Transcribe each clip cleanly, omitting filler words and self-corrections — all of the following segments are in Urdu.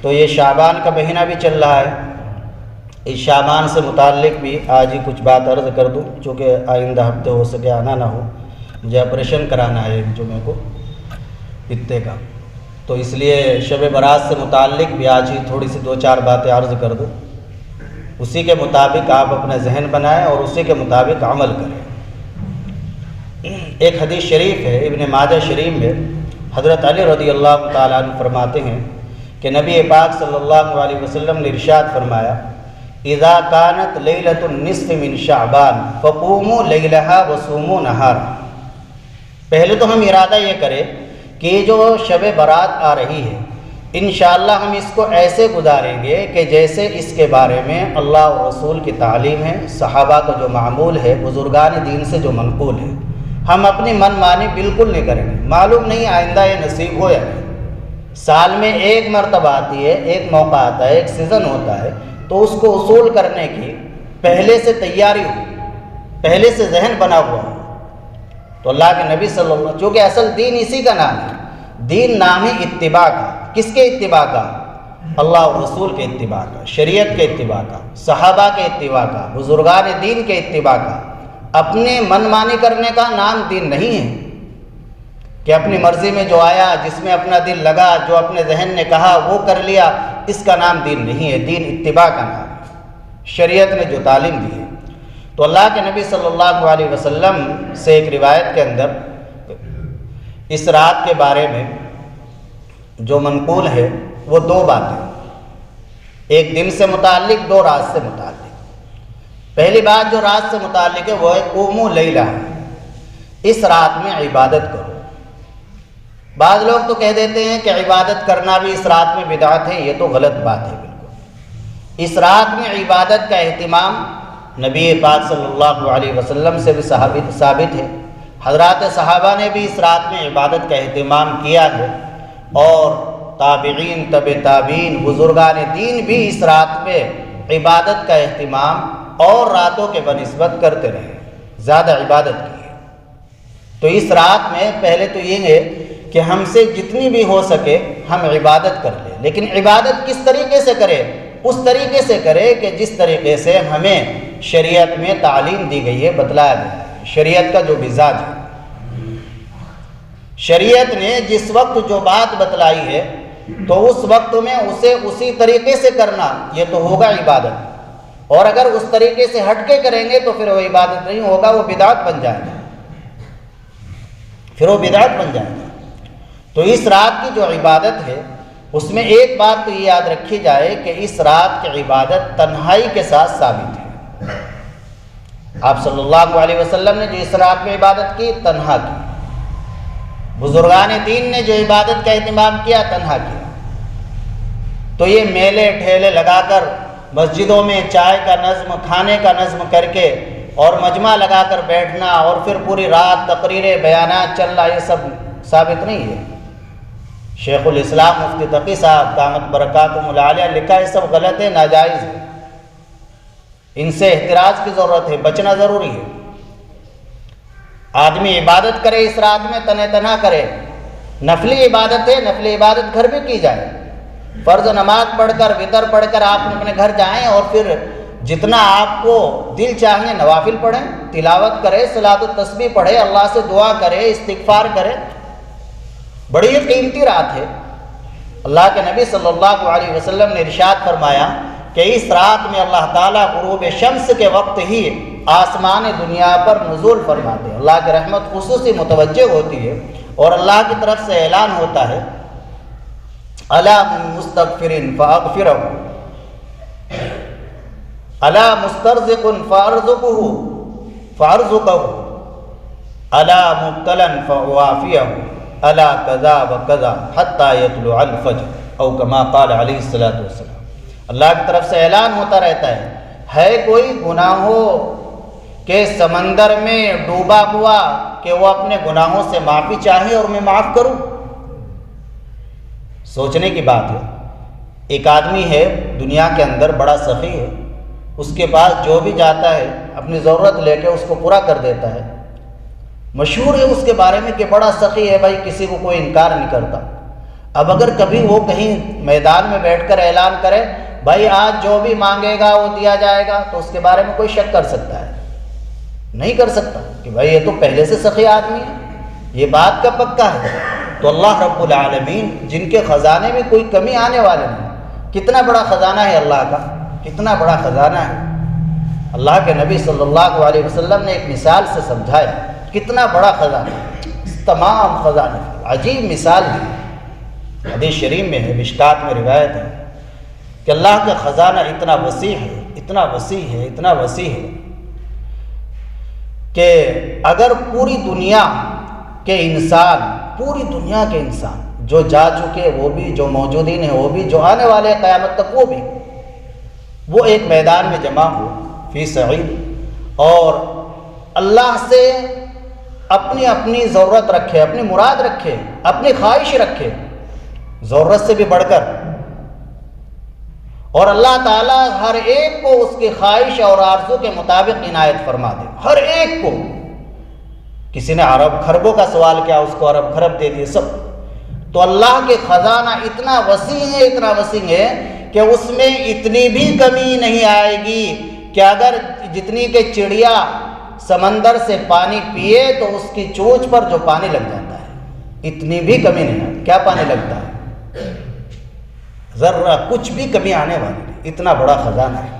تو یہ شعبان کا مہینہ بھی چل رہا ہے، اس شعبان سے متعلق بھی آج ہی کچھ بات عرض کر دوں، چونکہ آئندہ ہفتے ہو سکے آنا نہ ہو، مجھے آپریشن کرانا ہے ایک جمعے کو پتے کا، تو اس لیے شب برات سے متعلق بھی آج ہی تھوڑی سی 2-4 باتیں عرض کر دوں، اسی کے مطابق آپ اپنا ذہن بنائیں اور اسی کے مطابق عمل کریں۔ ایک حدیث شریف ہے ابن ماجہ شریف میں، حضرت علی رضی اللہ تعالیٰ عنہ فرماتے ہیں کہ نبی پاک صلی اللہ علیہ وسلم نے ارشاد فرمایا، اذا كانت لیلۃ النصف من شعبان فقوموا لیلہا وصوموا نہارا۔ پہلے تو ہم ارادہ یہ کریں کہ یہ جو شب برات آ رہی ہے انشاءاللہ ہم اس کو ایسے گزاریں گے کہ جیسے اس کے بارے میں اللہ اور رسول کی تعلیم ہے، صحابہ کا جو معمول ہے، بزرگان دین سے جو منقول ہے، ہم اپنی من مانی بالکل نہیں کریں گے۔ معلوم نہیں آئندہ یہ نصیب ہو یا نہیں، سال میں ایک مرتبہ آتی ہے، ایک موقع آتا ہے، ایک سیزن ہوتا ہے، تو اس کو اصول کرنے کی پہلے سے تیاری ہو، پہلے سے ذہن بنا ہوا ہو۔ تو اللہ کے نبی صلی اللہ علیہ وسلم، چونکہ اصل دین اسی کا نام ہے، دین نام ہی اتباع کا۔ کس کے اتباع کا؟ اللہ اور رسول کے اتباع کا، شریعت کے اتباع کا، صحابہ کے اتباع کا، بزرگان دین کے اتباع کا۔ اپنے من مانی کرنے کا نام دین نہیں ہے کہ اپنی مرضی میں جو آیا، جس میں اپنا دل لگا، جو اپنے ذہن نے کہا وہ کر لیا، اس کا نام دین نہیں ہے، دین اتباع کا نام ہے، شریعت نے جو تعلیم دی ہے۔ تو اللہ کے نبی صلی اللہ علیہ وسلم سے ایک روایت کے اندر اس رات کے بارے میں جو منقول ہے وہ 2 باتیں، ایک دن سے متعلق، 2 رات سے متعلق۔ پہلی بات جو رات سے متعلق ہے وہ ہے قوموا لیلہ، اس رات میں عبادت کرو۔ بعض لوگ تو کہہ دیتے ہیں کہ عبادت کرنا بھی اس رات میں بدعت ہے، یہ تو غلط بات ہے بالکل۔ اس رات میں عبادت کا اہتمام نبی پاک صلی اللہ علیہ وسلم سے بھی ثابت ہے، حضرات صحابہ نے بھی اس رات میں عبادت کا اہتمام کیا ہے، اور تابعین، تبع تابعین، بزرگان دین بھی اس رات میں عبادت کا اہتمام اور راتوں کے بنسبت کرتے رہے، زیادہ عبادت کی ہے۔ تو اس رات میں پہلے تو یہ ہے کہ ہم سے جتنی بھی ہو سکے ہم عبادت کر لیں، لیکن عبادت کس طریقے سے کرے؟ اس طریقے سے کرے کہ جس طریقے سے ہمیں شریعت میں تعلیم دی گئی ہے، بتلایا گیا ہے، شریعت کا جو مزاج ہے۔ شریعت نے جس وقت جو بات بتلائی ہے تو اس وقت میں اسے اسی طریقے سے کرنا، یہ تو ہوگا عبادت، اور اگر اس طریقے سے ہٹ کے کریں گے تو پھر وہ عبادت نہیں ہوگا، وہ بدعت بن جائے گا، پھر وہ بدعت بن جائے گا۔ تو اس رات کی جو عبادت ہے اس میں ایک بات تو یہ یاد رکھی جائے کہ اس رات کی عبادت تنہائی کے ساتھ ثابت ہے۔ آپ صلی اللہ علیہ وسلم نے جو اس رات میں عبادت کی، تنہا کی۔ بزرگان دین نے جو عبادت کا اہتمام کیا، تنہا کیا۔ تو یہ میلے ٹھیلے لگا کر مسجدوں میں چائے کا نظم، کھانے کا نظم کر کے اور مجمع لگا کر بیٹھنا اور پھر پوری رات تقریریں، بیانات چل رہا، یہ سب ثابت نہیں ہے۔ شیخ الاسلام مفتی تقی صاحب دامت برکاتہم العالیہ لکھا ہے، سب غلط ہے، ناجائز ہے، ان سے احتراز کی ضرورت ہے، بچنا ضروری ہے۔ آدمی عبادت کرے اس رات میں، تنہ تنہا کرے، نفلی عبادت ہے، نفلی عبادت گھر بھی کی جائے، فرض نماز پڑھ کر، وتر پڑھ کر آپ اپنے گھر جائیں اور پھر جتنا آپ کو دل چاہیے نوافل پڑھیں، تلاوت کرے، صلاۃ التسبیح پڑھے، اللہ سے دعا کرے، استغفار کرے۔ بڑی قیمتی رات ہے۔ اللہ کے نبی صلی اللہ علیہ وسلم نے ارشاد فرمایا کہ اس رات میں اللہ تعالیٰ غروب شمس کے وقت ہی آسمان دنیا پر نزول فرماتے ہیں، اللہ کی رحمت خصوصی متوجہ ہوتی ہے اور اللہ کی طرف سے اعلان ہوتا ہے، الا من مستغفر فاغفرہ، الا مسترزق فارزقہ، الا مبتلا فوافیہ، الا کذا و کذا حتی یطلع الفجر، او کما قال علیہ الصلوۃ والسلام۔ اللہ کی طرف سے اعلان ہوتا رہتا ہے کوئی گناہوں کے سمندر میں ڈوبا ہوا کہ وہ اپنے گناہوں سے معافی چاہے اور میں معاف کروں؟ سوچنے کی بات ہے۔ ایک آدمی ہے دنیا کے اندر، بڑا سخی ہے، اس کے پاس جو بھی جاتا ہے اپنی ضرورت لے کے اس کو پورا کر دیتا ہے، مشہور ہے اس کے بارے میں کہ بڑا سخی ہے بھائی، کسی کو کوئی انکار نہیں کرتا۔ اب اگر کبھی وہ کہیں میدان میں بیٹھ کر اعلان کرے بھائی آج جو بھی مانگے گا وہ دیا جائے گا، تو اس کے بارے میں کوئی شک کر سکتا ہے؟ نہیں کر سکتا کہ بھائی یہ تو پہلے سے سخی آدمی ہے، یہ بات کا پکا ہے۔ تو اللہ رب العالمین جن کے خزانے میں کوئی کمی آنے والے نہیں، کتنا بڑا خزانہ ہے اللہ کا، کتنا بڑا خزانہ ہے۔ اللہ کے نبی صلی اللہ علیہ وسلم نے ایک مثال سے سمجھایا کتنا بڑا خزانہ ہے، تمام خزانے، عجیب مثال دی۔ حدیث شریف میں ہے، مشکات میں روایت ہے کہ اللہ کا خزانہ اتنا وسیع ہے، اتنا وسیع ہے، اتنا وسیع ہے کہ اگر پوری دنیا کے انسان، پوری دنیا کے انسان جو جا چکے وہ بھی، جو موجودین ہیں وہ بھی، جو آنے والے قیامت تک وہ بھی، وہ ایک میدان میں جمع ہو فی سعید اور اللہ سے اپنی اپنی ضرورت رکھے، اپنی مراد رکھے، اپنی خواہش رکھے ضرورت سے بھی بڑھ کر، اور اللہ تعالیٰ ہر ایک کو اس کی خواہش اور آرزو کے مطابق عنایت فرما دے، ہر ایک کو۔ کسی نے ارب خربوں کا سوال کیا، اس کو ارب خرب دے دیے سب۔ تو اللہ کے خزانہ اتنا وسیع ہے، اتنا وسیع ہے کہ اس میں اتنی بھی کمی نہیں آئے گی کہ اگر جتنی کہ چڑیا سمندر سے پانی پیے تو اس کی چونچ پر جو پانی لگ جاتا ہے، اتنی بھی کمی نہیں آتی۔ کیا پانی لگتا ہے؟ ذرہ کچھ بھی کمی آنے والی نہیں، اتنا بڑا خزانہ ہے۔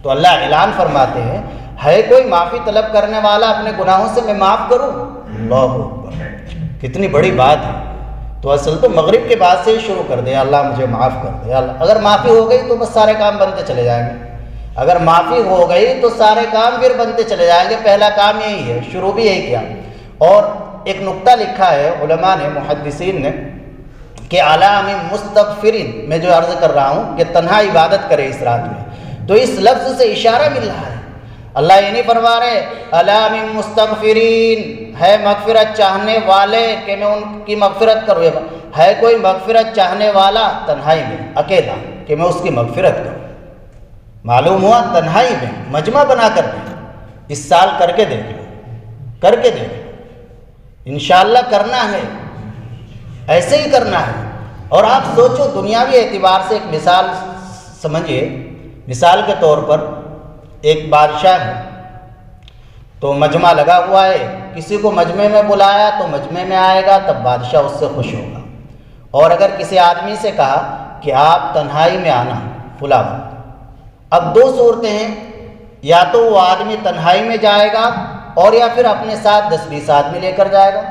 تو اللہ اعلان فرماتے ہیں ہے کوئی معافی طلب کرنے والا اپنے گناہوں سے میں معاف کروں؟ اللہ اکبر، کتنی بڑی بات ہے۔ تو اصل تو مغرب کے بعد سے ہی شروع کر دے، اللہ مجھے معاف کر دے۔ اللہ اگر معافی ہو گئی تو بس سارے کام بنتے چلے جائیں گے، اگر معافی ہو گئی تو سارے کام پھر بنتے چلے جائیں گے۔ پہلا کام یہی ہے، شروع بھی یہی کیا۔ اور ایک نقطہ لکھا ہے علماء نے، محدثین نے، کہ علام مستغفرین، میں جو عرض کر رہا ہوں کہ تنہا عبادت کرے اس رات میں، تو اس لفظ سے اشارہ مل رہا ہے۔ اللہ یہ نہیں فرما رہے علام مستغفرین، ہے مغفرت چاہنے والے کہ میں ان کی مغفرت کروں، ہے کوئی مغفرت چاہنے والا تنہائی میں اکیلا کہ میں اس کی مغفرت کروں۔ معلوم ہوا تنہائی میں مجمع بنا کر دیں، اس سال کر کے دیکھ لو، کر کے دیکھ لو، انشاءاللہ کرنا ہے، ایسے ہی کرنا ہے۔ اور آپ سوچو دنیاوی اعتبار سے ایک مثال سمجھیے، مثال کے طور پر ایک بادشاہ ہے، تو مجمع لگا ہوا ہے، کسی کو مجمع میں بلایا تو مجمع میں آئے گا، تب بادشاہ اس سے خوش ہوگا۔ اور اگر کسی آدمی سے کہا کہ آپ تنہائی میں آنا فلاں وقت، اب دو صورتیں ہیں، یا تو وہ آدمی تنہائی میں جائے گا اور یا پھر اپنے ساتھ 10-20 آدمی لے کر جائے گا۔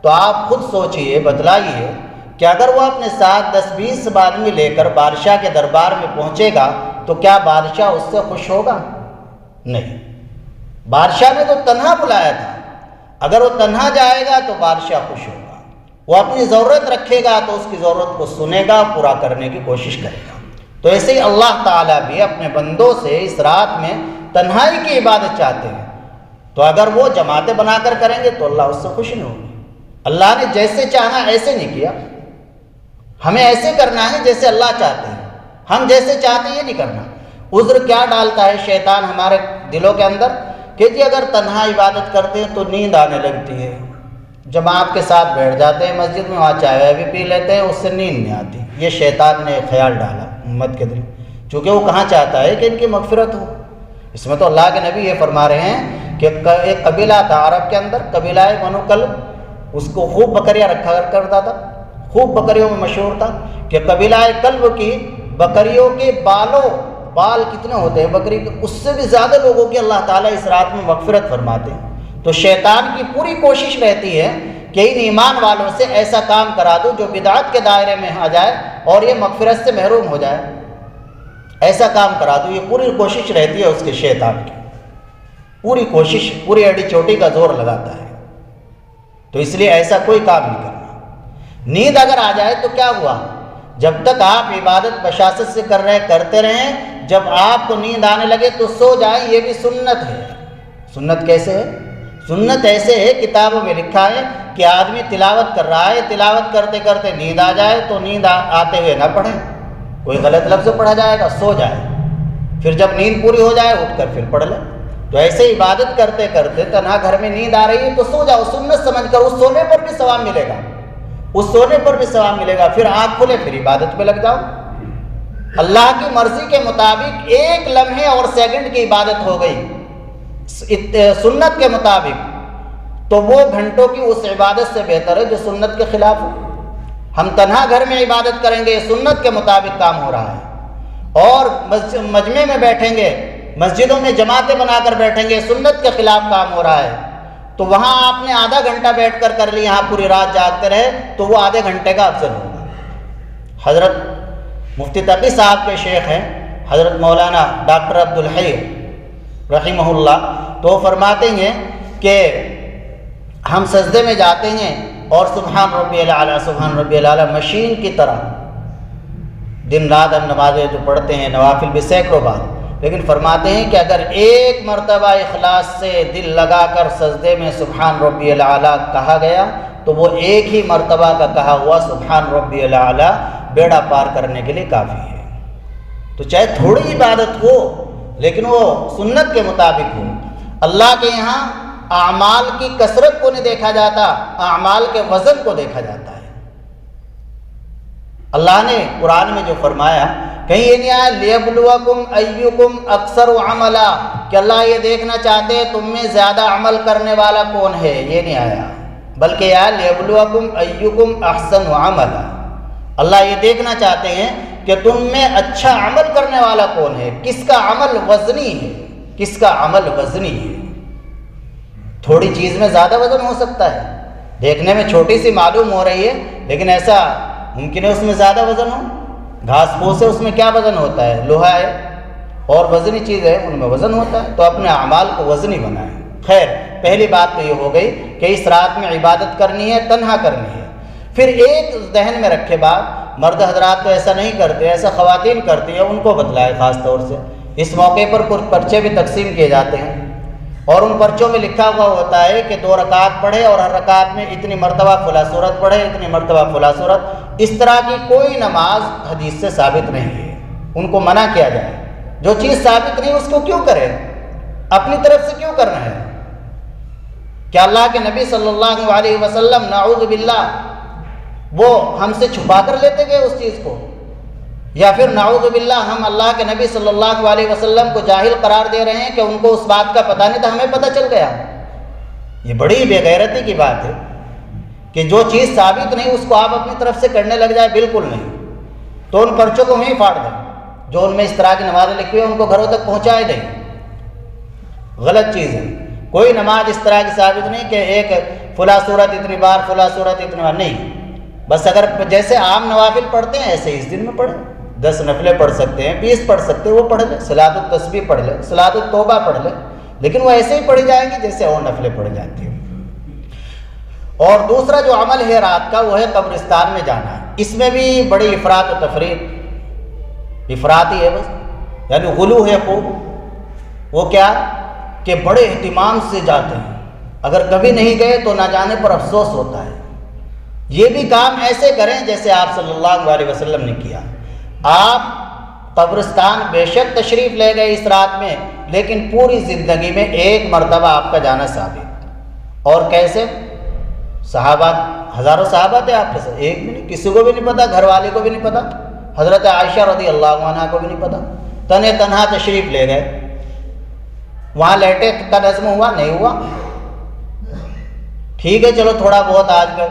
تو آپ خود سوچئے، بتلائیے کہ اگر وہ اپنے ساتھ 10-20 آدمی لے کر بادشاہ کے دربار میں پہنچے گا تو کیا بادشاہ اس سے خوش ہوگا؟ نہیں۔ بادشاہ نے تو تنہا بلایا تھا، اگر وہ تنہا جائے گا تو بادشاہ خوش ہوگا، وہ اپنی ضرورت رکھے گا تو اس کی ضرورت کو سنے گا، پورا کرنے کی کوشش کرے گا۔ تو ایسے ہی اللہ تعالیٰ بھی اپنے بندوں سے اس رات میں تنہائی کی عبادت چاہتے ہیں، تو اگر وہ جماعتیں بنا کر کریں گے تو اللہ اس سے خوش نہیں ہوگی۔ اللہ نے جیسے چاہا ایسے نہیں کیا، ہمیں ایسے کرنا ہے جیسے اللہ چاہتے ہیں، ہم جیسے چاہتے ہیں یہ نہیں کرنا۔ عذر کیا ڈالتا ہے شیطان ہمارے دلوں کے اندر کہ جی اگر تنہا عبادت کرتے ہیں تو نیند آنے لگتی ہے، جب آپ کے ساتھ بیٹھ جاتے ہیں مسجد میں، وہاں چائے بھی پی لیتے ہیں، اس سے نیند نہیں آتی۔ یہ شیطان نے خیال ڈالا امت کے دل، چونکہ وہ کہاں چاہتا ہے کہ ان کی مغفرت ہو۔ اس میں تو اللہ کے نبی یہ فرما رہے ہیں کہ ایک قبیلہ تھا عرب کے اندر، قبیلہ بنو کلب، اس کو خوب بکریاں رکھا کرتا تھا، خوب بکریوں میں مشہور تھا کہ قبیلہ کلب کی بکریوں کے بال کتنے ہوتے ہیں بکری کے، اس سے بھی زیادہ لوگوں کی اللہ تعالیٰ اس رات میں مغفرت فرماتے ہیں۔ تو شیطان کی پوری کوشش رہتی ہے کہ ان ایمان والوں سے ایسا کام کرا دو جو بدعت کے دائرے میں آ جائے اور یہ مغفرت سے محروم ہو جائے، ایسا کام کرا دو۔ یہ پوری کوشش رہتی ہے اس کے شیطان کی، پوری کوشش، پوری اڑی چوٹی کا زور لگاتا ہے۔ تو اس لیے ایسا کوئی کام نہیں کرنا۔ نیند اگر آ جائے تو کیا ہوا، جب تک آپ عبادت بشاشت سے کرتے رہیں، جب آپ کو نیند آنے لگے تو سو جائیں، یہ بھی سنت ہے۔ سنت کیسے ہے؟ سنت ایسے ہے، کتابوں میں لکھا ہے کہ آدمی تلاوت کر رہا ہے، تلاوت کرتے کرتے نیند آ جائے تو نیند آتے ہوئے نہ پڑھیں، کوئی غلط لفظ پڑھا جائے گا، سو جائے، پھر جب نیند پوری ہو جائے اٹھ کر پھر پڑھ لیں۔ تو ایسے عبادت کرتے کرتے تنہا گھر میں نیند آ رہی ہے تو سو جاؤ، سنت سمجھ کر، اس سونے پر بھی ثواب ملے گا، اس سونے پر بھی ثواب ملے گا۔ پھر آنکھ کھلے پھر عبادت پہ لگ جاؤ۔ اللہ کی مرضی کے مطابق ایک لمحے اور سیکنڈ کی عبادت ہو گئی سنت کے مطابق، تو وہ گھنٹوں کی اس عبادت سے بہتر ہے جو سنت کے خلاف ہے۔ ہم تنہا گھر میں عبادت کریں گے، سنت کے مطابق کام ہو رہا ہے، اور مجمع میں بیٹھیں گے، مسجدوں میں جماعتیں بنا کر بیٹھیں گے، سنت کے خلاف کام ہو رہا ہے، تو وہاں آپ نے آدھا گھنٹہ بیٹھ کر لی، یہاں پوری رات جاگتے رہے، تو وہ آدھے گھنٹے کا افضل ہوگا۔ حضرت مفتی تقی صاحب کے شیخ ہیں حضرت مولانا ڈاکٹر عبدالحی رحمہ اللہ، تو فرماتے ہیں کہ ہم سجدے میں جاتے ہیں اور سبحان ربی الاعلیٰ سبحان ربی الاعلیٰ مشین کی طرح دن رات ہم نمازیں جو پڑھتے ہیں، نوافل بھی سینکڑوں بار، لیکن فرماتے ہیں کہ اگر ایک مرتبہ اخلاص سے دل لگا کر سجدے میں سبحان ربی الاعلیٰ کہا گیا تو وہ ایک ہی مرتبہ کا کہا ہوا سبحان ربی الاعلیٰ بیڑا پار کرنے کے لیے کافی ہے۔ تو چاہے تھوڑی عبادت ہو لیکن وہ سنت کے مطابق ہو۔ اللہ کے یہاں اعمال کی کثرت کو نہیں دیکھا جاتا، اعمال کے وزن کو دیکھا جاتا ہے۔ اللہ نے قرآن میں جو فرمایا، کہیں یہ نہیں آیا لیبلوکم ایکم اکثر عملا، کہ اللہ یہ دیکھنا چاہتے ہیں تم میں زیادہ عمل کرنے والا کون ہے، یہ نہیں آیا، بلکہ یہ لیبلوکم ایکم احسن عملا۔ اللہ یہ دیکھنا چاہتے ہیں کہ تم میں اچھا عمل کرنے والا کون ہے، کس کا عمل وزنی ہے، کس کا عمل وزنی ہے۔ تھوڑی چیز میں زیادہ وزن ہو سکتا ہے، دیکھنے میں چھوٹی سی معلوم ہو رہی ہے لیکن ایسا ممکن ہے اس میں زیادہ وزن ہو۔ گھاس پھوس ہے، اس میں کیا وزن ہوتا ہے، لوہا ہے اور وزنی چیز ہے ان میں وزن ہوتا ہے، تو اپنے اعمال کو وزنی بنائیں۔ خیر، پہلی بات تو یہ ہو گئی کہ اس رات میں عبادت کرنی ہے، تنہا کرنی ہے۔ پھر ایک ذہن میں رکھے بات، مرد حضرات تو ایسا نہیں کرتے، ایسا خواتین کرتی ہیں، ان کو بتلائے خاص طور سے۔ اس موقع پر کچھ پرچے بھی تقسیم کیے جاتے ہیں اور ان پرچوں میں لکھا ہوا ہوتا ہے کہ 2 رکعت پڑھے اور ہر رکعت میں اتنی مرتبہ فلاں سورت پڑھے، اتنی مرتبہ فلاں سورت۔ اس طرح کی کوئی نماز حدیث سے ثابت نہیں ہے، ان کو منع کیا جائے۔ جو چیز ثابت نہیں اس کو کیوں کرے، اپنی طرف سے کیوں کرنا ہے؟ کیا اللہ کے نبی صلی اللہ علیہ وسلم نعوذ باللہ وہ ہم سے چھپا کر لیتے گئے اس چیز کو، یا پھر نعوذ باللہ ہم اللہ کے نبی صلی اللہ علیہ وسلم کو جاہل قرار دے رہے ہیں کہ ان کو اس بات کا پتہ نہیں تھا، ہمیں پتہ چل گیا؟ یہ بڑی بے غیرتی کی بات ہے کہ جو چیز ثابت نہیں اس کو آپ اپنی طرف سے کرنے لگ جائے، بالکل نہیں۔ تو ان پرچوں کو وہیں پھاڑ دیں، جو ان میں اس طرح کی نمازیں لکھی ہوئی ہیں ان کو گھروں تک پہنچائے دیں۔ غلط چیز ہے، کوئی نماز اس طرح کی ثابت نہیں کہ ایک فلاں سورت اتنی بار، فلاں سورت اتنی بار، نہیں۔ بس اگر جیسے عام نوافل پڑھتے ہیں ایسے اس دن میں پڑھیں، 10 نفلیں پڑھ سکتے ہیں، 20 پڑھ سکتے ہیں، وہ پڑھ لیں، صلاۃ التسبیح پڑھ لیں، صلاۃ التوبہ پڑھ لیں، لیکن وہ ایسے ہی پڑھی جائیں گی جیسے اور نفلیں پڑھ جاتی ہیں۔ اور دوسرا جو عمل ہے رات کا وہ ہے قبرستان میں جانا، اس میں بھی بڑی افراط و تفریط، افراط ہی ہے بس، یعنی غلو ہے خوب۔ وہ کیا کہ بڑے اہتمام سے جاتے ہیں، اگر کبھی نہیں گئے تو نہ جانے پر افسوس ہوتا ہے۔ یہ بھی کام ایسے کریں جیسے آپ صلی اللہ علیہ وسلم نے کیا۔ آپ قبرستان بے شک تشریف لے گئے اس رات میں، لیکن پوری زندگی میں ایک مرتبہ آپ کا جانا ثابت۔ اور کیسے؟ صحابہ، ہزاروں صحابہ تھے آپ کے ساتھ، ایک بھی نہیں، کسی کو بھی نہیں پتا، گھر والے کو بھی نہیں پتا، حضرت عائشہ رضی اللہ عنہا کو بھی نہیں پتا، تنہا تشریف لے گئے۔ وہاں لیٹے کا نظم ہوا نہیں ہوا، ٹھیک ہے چلو تھوڑا بہت آج گئے،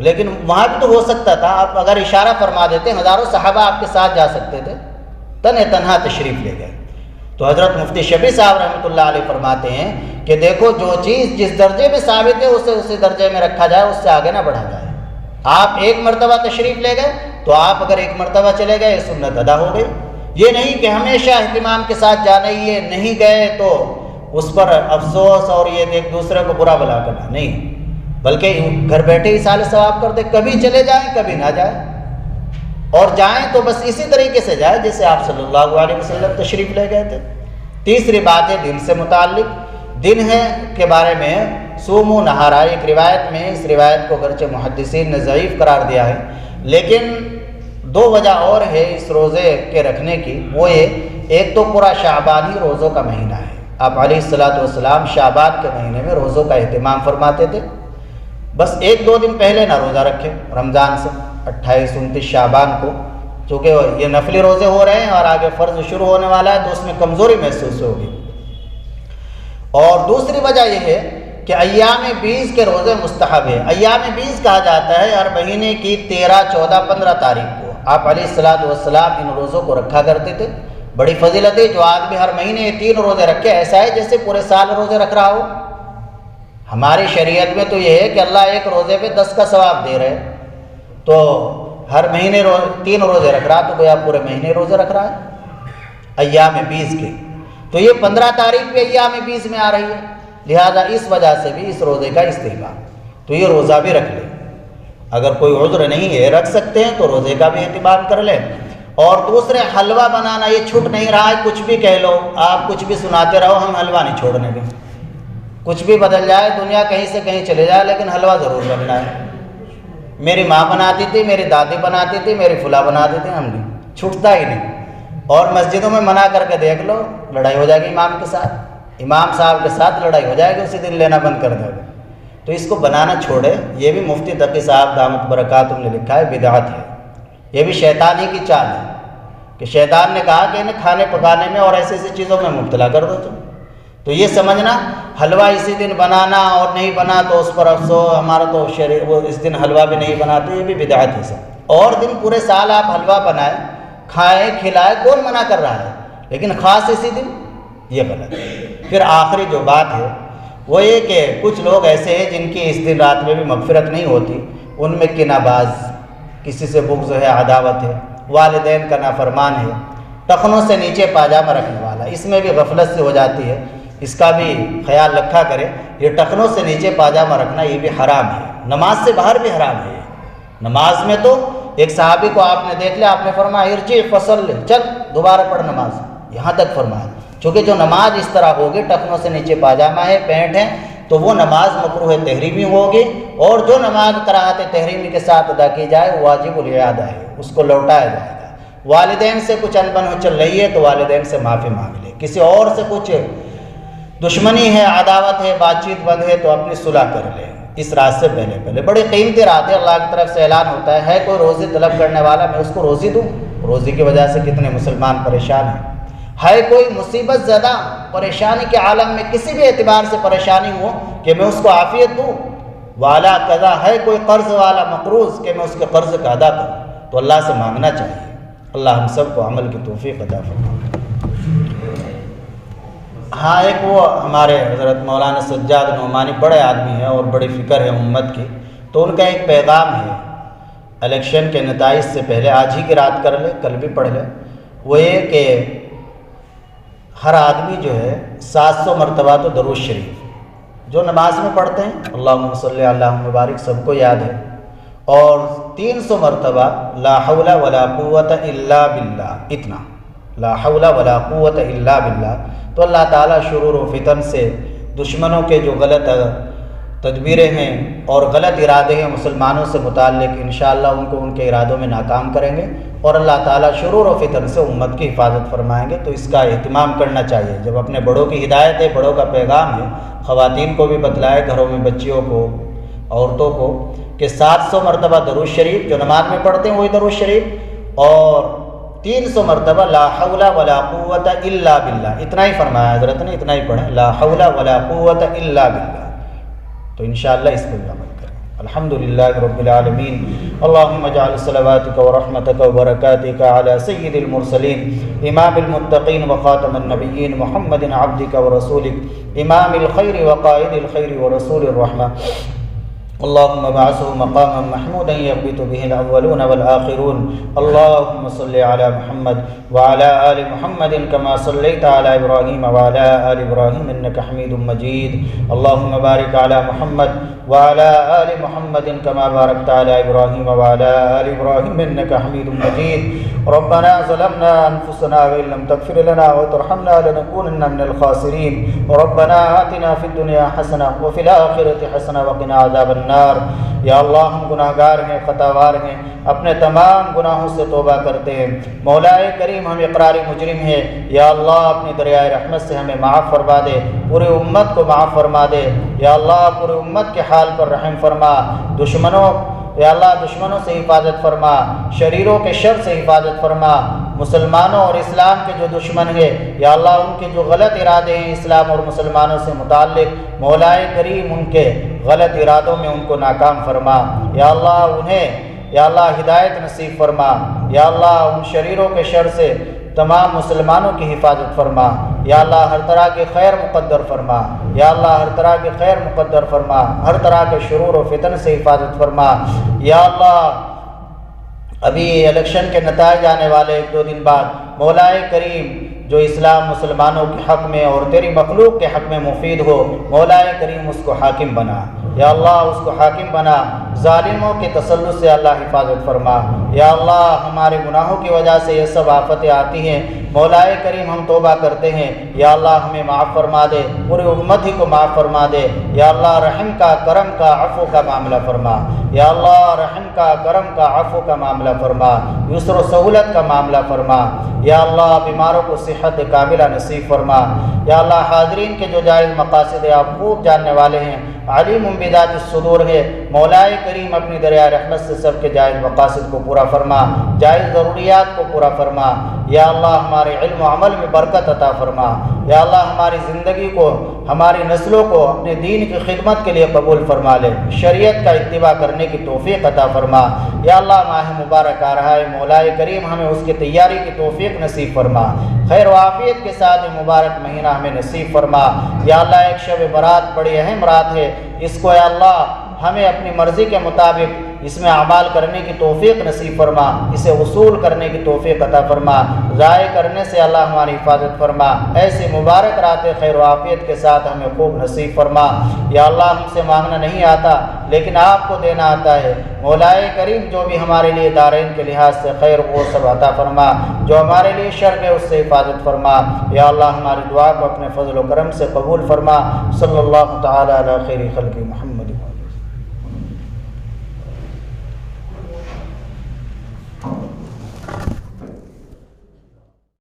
لیکن وہاں بھی تو ہو سکتا تھا، آپ اگر اشارہ فرما دیتے ہزاروں صحابہ آپ کے ساتھ جا سکتے تھے، تنہا تشریف لے گئے۔ تو حضرت مفتی شفیع صاحب رحمۃ اللہ علیہ فرماتے ہیں کہ دیکھو جو چیز جس درجے میں ثابت ہے اسے اسی درجے میں رکھا جائے، اس سے آگے نہ بڑھا جائے۔ آپ ایک مرتبہ تشریف لے گئے تو آپ اگر ایک مرتبہ چلے گئے سنت ادا ہو گئی۔ یہ نہیں کہ ہمیشہ اہتمام کے ساتھ جانا ہی ہے، نہیں گئے تو اس پر افسوس اور یہ ایک دوسرے کو برا بلا کرنا، نہیں، بلکہ گھر بیٹھے ہی سال ثواب کر دے، کبھی چلے جائیں کبھی نہ جائیں، اور جائیں تو بس اسی طریقے سے جائیں جیسے آپ صلی اللہ علیہ وسلم تشریف لے گئے تھے۔ تیسری بات ہے دن سے متعلق، دن ہے کے بارے میں سومو نہارا، ایک روایت میں، اس روایت کو گرچہ محدثین نے ضعیف قرار دیا ہے، لیکن 2 وجہ اور ہے اس روزے کے رکھنے کی۔ وہ یہ، ایک تو پورا شعبان ہی روزوں کا مہینہ ہے، آپ علیہ الصلوۃ والسلام شعبان کے مہینے میں روزوں کا اہتمام فرماتے تھے، بس 1-2 دن پہلے نہ روزہ رکھے رمضان سے، 28-29 شعبان کو، چونکہ یہ نفلی روزے ہو رہے ہیں اور آگے فرض شروع ہونے والا ہے تو اس میں کمزوری محسوس ہوگی۔ اور دوسری وجہ یہ ہے کہ ایام 20 کے روزے مستحب ہے۔ ایام 20 کہا جاتا ہے ہر مہینے کی 13، 14، 15 تاریخ کو۔ آپ علیہ الصلوۃ والسلام ان روزوں کو رکھا کرتے تھے۔ بڑی فضیلت ہے، جو آدمی ہر مہینے یہ 3 روزے رکھے ایسا ہے جیسے پورے سال روزے رکھ رہا ہو۔ ہماری شریعت میں تو یہ ہے کہ اللہ ایک روزے پہ 10 کا ثواب دے رہے، تو ہر مہینے 3 روزے رکھ رہا تو گویا پورے مہینے روزے رکھ رہا ہے ایام 20 کے۔ تو یہ 15 تاریخ پہ ایام 20 میں آ رہی ہے، لہذا اس وجہ سے بھی اس روزے کا استحباب، تو یہ روزہ بھی رکھ لیں۔ اگر کوئی عذر نہیں ہے رکھ سکتے ہیں تو روزے کا بھی اہتمام کر لیں۔ اور دوسرے حلوہ بنانا یہ چھوٹ نہیں رہا ہے، کچھ بھی کہہ لو، آپ کچھ بھی سناتے رہو، ہم حلوہ نہیں چھوڑنے دیں۔ کچھ بھی بدل جائے، دنیا کہیں سے کہیں چلے جائے، لیکن حلوہ ضرور بننا ہے۔ میری ماں بناتی تھی، میری دادی بناتی تھی، میری فلاں بناتی تھی، ہم نہیں، چھوٹتا ہی نہیں۔ اور مسجدوں میں منع کر کے دیکھ لو، لڑائی ہو جائے گی امام کے ساتھ، امام صاحب کے ساتھ لڑائی ہو جائے گی، اسی دن لینا بند کر دو گے۔ تو اس کو بنانا چھوڑے۔ یہ بھی مفتی تقی صاحب دامت برکاتہم نے لکھا ہے، بدعت ہے۔ یہ بھی شیطان ہی کی چال ہے کہ شیطان نے کہا کہ انہیں کھانے پکانے میں اور ایسی ایسی چیزوں میں مبتلا کر دو تم۔ تو یہ سمجھنا حلوہ اسی دن بنانا اور نہیں بنا تو اس پر افسوس، ہمارا تو وہ اس دن حلوہ بھی نہیں بناتے، یہ بھی بدعت ہے سب۔ اور دن پورے سال آپ حلوہ بنائیں، کھائیں، کھلائیں، کون منع کر رہا ہے، لیکن خاص اسی دن یہ غلط ہے۔ پھر آخری جو بات ہے وہ یہ کہ کچھ لوگ ایسے ہیں جن کی اس دن رات میں بھی مغفرت نہیں ہوتی، ان میں کینہ باز، کسی سے بغض ہے، عداوت ہے، والدین کا نافرمان ہے، ٹخنوں سے نیچے پاجامہ رکھنے والا، اس میں بھی غفلت سے ہو جاتی ہے، اس کا بھی خیال رکھا کرے۔ یہ ٹخنوں سے نیچے پاجامہ رکھنا یہ بھی حرام ہے، نماز سے باہر بھی حرام ہے۔ نماز میں تو ایک صحابی کو آپ نے دیکھ لیا، آپ نے فرمایا ارجع فصلی، چل دوبارہ پڑھ نماز، یہاں تک فرمایا۔ چونکہ جو نماز اس طرح ہوگی، ٹخنوں سے نیچے پاجامہ ہے، پینٹ ہے، تو وہ نماز مکروہ تحریمی ہوگی، اور جو نماز کراہت تحریمی کے ساتھ ادا کی جائے وہ واجب الاعادہ ہے، اس کو لوٹایا جائے گا۔ والدین سے کچھ انبن ہو چل رہی ہے تو والدین سے معافی مانگ لے، کسی اور سے کچھ دشمنی ہے، عداوت ہے، بات چیت بند ہے تو اپنی صلح کر لے، اس رات سے پہلے۔ بڑی قیمتی رات ہے، اللہ کی طرف سے اعلان ہوتا ہے کوئی روزی طلب کرنے والا میں اس کو روزی دوں۔ روزی کی وجہ سے کتنے مسلمان پریشان ہیں۔ ہے کوئی مصیبت زدہ پریشانی کے عالم میں کسی بھی اعتبار سے پریشانی ہو کہ میں اس کو عافیت دوں، والا قضا، ہے کوئی قرض والا مقروض کہ میں اس کے قرض کا ادا کروں، تو اللہ سے مانگنا چاہیے۔ اللہ ہم سب کو عمل کی توفیق عطا فرمائے۔ ہاں، ایک وہ ہمارے حضرت مولانا سجاد نعمانی بڑے آدمی ہیں اور بڑی فکر ہے امت کی، تو ان کا ایک پیغام ہے الیکشن کے نتائج سے پہلے، آج ہی کی رات کر لے، کل بھی پڑھ لے، وہ یہ کہ ہر آدمی جو ہے 700 مرتبہ تو درود شریف جو نماز میں پڑھتے ہیں، اللہم صلی علی مبارک، سب کو یاد ہے، اور 300 مرتبہ لا حول ولا قوت الا باللہ، اتنا لا حول ولا قوت الا باللہ، تو اللہ تعالیٰ شرور و فتن سے، دشمنوں کے جو غلط تدبیریں ہیں اور غلط ارادے ہیں مسلمانوں سے متعلق، انشاءاللہ ان کو ان کے ارادوں میں ناکام کریں گے، اور اللہ تعالیٰ شرور و فتن سے امت کی حفاظت فرمائیں گے۔ تو اس کا اہتمام کرنا چاہیے۔ جب اپنے بڑوں کی ہدایت ہے، بڑوں کا پیغام ہے، خواتین کو بھی بتلائے، گھروں میں بچیوں کو، عورتوں کو، کہ 700 مرتبہ درود شریف جو نماز میں پڑھتے ہیں وہی درود شریف، اور 300 مرتبہ لا حول ولا قوت الا باللہ، اتنا ہی فرمایا حضرت نے، اتنا ہی پڑھیں، لا حول ولا قوت الا باللہ، تو انشاءاللہ اس پر عمل کریں۔ الحمدللہ رب العالمین، اللہم اجعل صلواتک ورحمتک وبرکاتک علی سید المرسلین امام المتقین وخاتم النبیین محمد عبدک ورسولک امام الخیر وقائد الخیر ورسول الرحمہ، اللهم ابعثه مقاما محمودا يغبط به الاولون والاخرون، اللهم صل على محمد وعلى ال محمد كما صليت على ابراهيم وعلى ال ابراهيم انك حميد مجيد، اللهم بارك على محمد وعلى ال محمد كما باركت على ابراهيم وعلى ال ابراهيم انك حميد مجيد، ربنا ظلمنا انفسنا وان لم تغفر لنا وترحمنا لنكونن من الخاسرين، ربنا آتنا في الدنيا حسنه وفي الاخره حسنه وقنا عذاب النار، النار۔ یا اللہ ہم گناہ گار ہیں، خطاوار ہیں، اپنے تمام گناہوں سے توبہ کرتے ہیں۔ مولا کریم ہم اقراری مجرم ہیں، یا اللہ اپنی دریائے رحمت سے ہمیں معاف فرما دے، پوری امت کو معاف فرما دے۔ یا اللہ پوری امت کے حال پر رحم فرما، یا اللہ دشمنوں سے حفاظت فرما، شریروں کے شر سے حفاظت فرما، مسلمانوں اور اسلام کے جو دشمن ہیں یا اللہ ان کے جو غلط ارادے ہیں اسلام اور مسلمانوں سے متعلق، مولا کریم ان کے غلط ارادوں میں ان کو ناکام فرما۔ یا اللہ انہیں یا اللہ ہدایت نصیب فرما، یا اللہ ان شریروں کے شر سے تمام مسلمانوں کی حفاظت فرما۔ یا اللہ ہر طرح کے خیر مقدر فرما، یا اللہ ہر طرح کے خیر مقدر فرما، ہر طرح کے شرور و فتن سے حفاظت فرما۔ یا اللہ ابھی الیکشن کے نتائج آنے والے 1-2 دن بعد، مولا کریم جو اسلام مسلمانوں کے حق میں اور تیری مخلوق کے حق میں مفید ہو، مولا کریم اس کو حاکم بنا، یا اللہ اس کو حاکم بنا، ظالموں کے تسلط سے اللہ حفاظت فرما۔ یا اللہ ہمارے گناہوں کی وجہ سے یہ سب آفتیں آتی ہیں، مولا کریم ہم توبہ کرتے ہیں، یا اللہ ہمیں معاف فرما دے، پوری امت ہی کو معاف فرما دے۔ یا اللہ رحم کا، کرم کا، عفو کا معاملہ فرما، یا اللہ رحم کا، کرم کا، عفو کا معاملہ فرما، یسر و سہولت کا معاملہ فرما۔ یا اللہ بیماروں کو صحت کاملہ نصیب فرما۔ یا اللہ حاضرین کے جو جائز مقاصد آپ خوب جاننے والے ہیں، علیم بذات الصدور ہے، مولا کریم اپنی دریائے رحمت سے سب کے جائز مقاصد کو پورا فرما، جائز ضروریات کو پورا فرما۔ یا اللہ ہمارے علم و عمل میں برکت عطا فرما۔ یا اللہ ہماری زندگی کو، ہماری نسلوں کو اپنے دین کی خدمت کے لیے قبول فرما لے، شریعت کا اتباع کرنے کی توفیق عطا فرما۔ یا اللہ ماہ مبارک آ رہا ہے، مولا کریم ہمیں اس کی تیاری کی توفیق نصیب فرما، خیر و عافیت کے ساتھ یہ مبارک مہینہ ہمیں نصیب فرما۔ یا اللہ ایک شب برات بڑی اہم رات ہے، اس کو یا اللہ ہمیں اپنی مرضی کے مطابق اس میں اعمال کرنے کی توفیق نصیب فرما، اسے وصول کرنے کی توفیق عطا فرما، ضائع کرنے سے اللہ ہماری حفاظت فرما۔ ایسی مبارک راتیں خیر و عافیت کے ساتھ ہمیں خوب نصیب فرما۔ یا اللہ ہم سے مانگنا نہیں آتا لیکن آپ کو دینا آتا ہے، مولا کریم جو بھی ہمارے لیے دارین کے لحاظ سے خیر وہ سب عطا فرما، جو ہمارے لیے شر ہے اس سے حفاظت فرما۔ یا اللہ ہماری دعا کو اپنے فضل و کرم سے قبول فرما۔ صلی اللہ تعالی علی خیر خلق محمد۔